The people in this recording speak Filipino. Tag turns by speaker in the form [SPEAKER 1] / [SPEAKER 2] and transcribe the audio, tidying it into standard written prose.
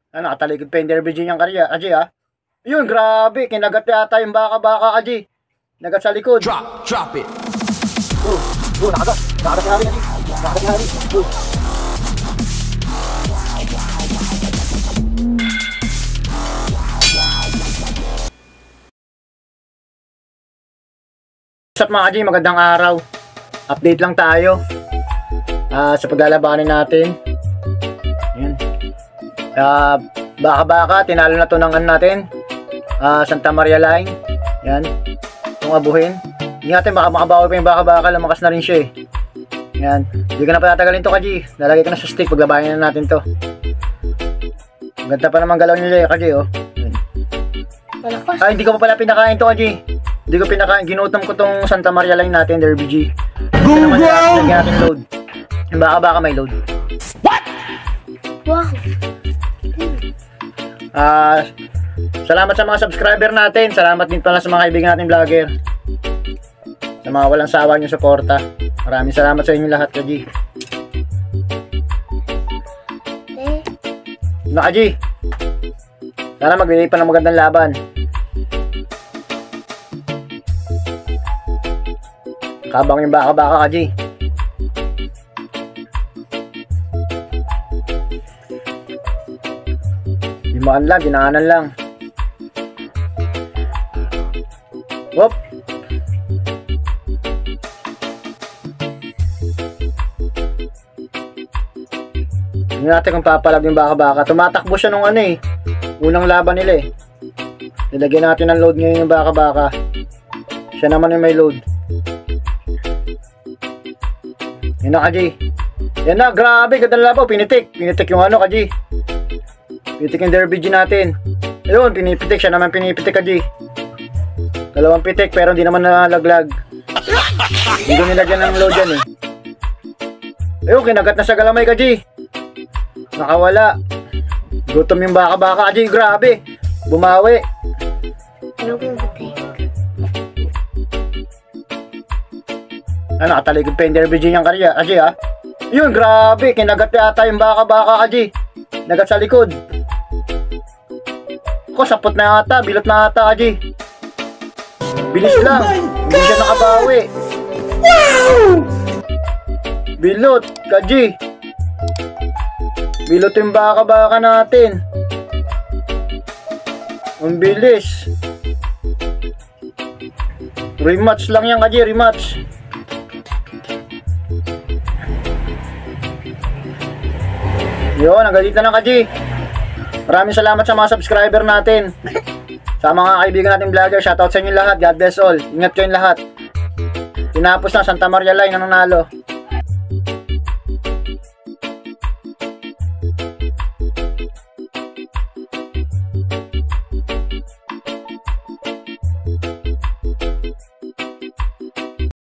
[SPEAKER 1] Nakatalikod pa yung Derby G niyang karya. Kaji ha. Yun, grabe. Kinagat yata yung baka-baka Kaji. Nagat sa likod.
[SPEAKER 2] Drop it.
[SPEAKER 1] Nakagat. Nakagat yung hari Kaji. Nakagat yung hari. What's up mga Kaji? Magandang araw. Update lang tayo sa paglalabanan natin. Yan. Baka-baka, tinalo na to ng natin. Santa Maria Line. Yan. Itong abuhin. Hindi natin baka makabawi pa yung baka-baka. Lumakas na rin siya eh. Yan. Hindi ka na patatagalin to Kaji. Lalagay ka na sa stick. Paglabayan na natin to. Ganda pa naman galaw nila eh Kaji oh. Ay, hindi ko pa pala pinakain to Kaji. Hindi ko pinakain. Ginutom ko tong Santa Maria Line natin. Derby G. Ito naman natin load. Yung baka-baka may load.
[SPEAKER 2] What?
[SPEAKER 3] Wow.
[SPEAKER 1] Salamat sa mga subscriber natin. Salamat din pala sa mga kaibigan natin vlogger. Sa mga walang sawa nyo suporta. Maraming salamat sa inyo lahat Kaji. Kaji, sana magbigay pa ng magandang laban. Kabang yung baka-baka Kaji. Limaan lang, dinaanan lang. Whoop. Hindi natin kung papalag yung baka-baka. Tumatakbo siya nung ano eh. Unang laban nila eh. Nilagyan natin ng load ngayon yung baka-baka. Siya naman yung may load. Yan na Kaji. Yan na, grabe, ganda laban. Pinitik. Pinitik yung ano Kaji. Pinitik yung Derby G natin. Ayun, pinipitik. Siya naman pinipitik Kaji. Dalawang pitik pero hindi naman nalaglag. Hindi ko nilagyan ng load yan eh. Ayun, kinagat na sa galamay Kaji. Nakawala. Gutom yung baka-baka Kaji. Grabe. Bumawi. Nakatalikod pa yung Derby G niyang karya Kaji ha. Yun, grabe. Kinagat yata yung baka-baka Kaji. Nagat sa likod. Ako, sapot na yata. Bilot na yata Kaji. Bilis lang. Hindi siya nakabawi.
[SPEAKER 3] Wow!
[SPEAKER 1] Bilot, Kaji. Bilot yung baka-baka natin. Ang bilis. Rematch lang yan Kaji, rematch. Yun, nagalitan na Kaji. Maraming salamat sa mga subscriber natin. Sa mga kaibigan natin vlogger, shoutout sa inyo lahat. God bless all. Ingat kayong lahat. Tinapos na Santa Maria Line ang nanalo.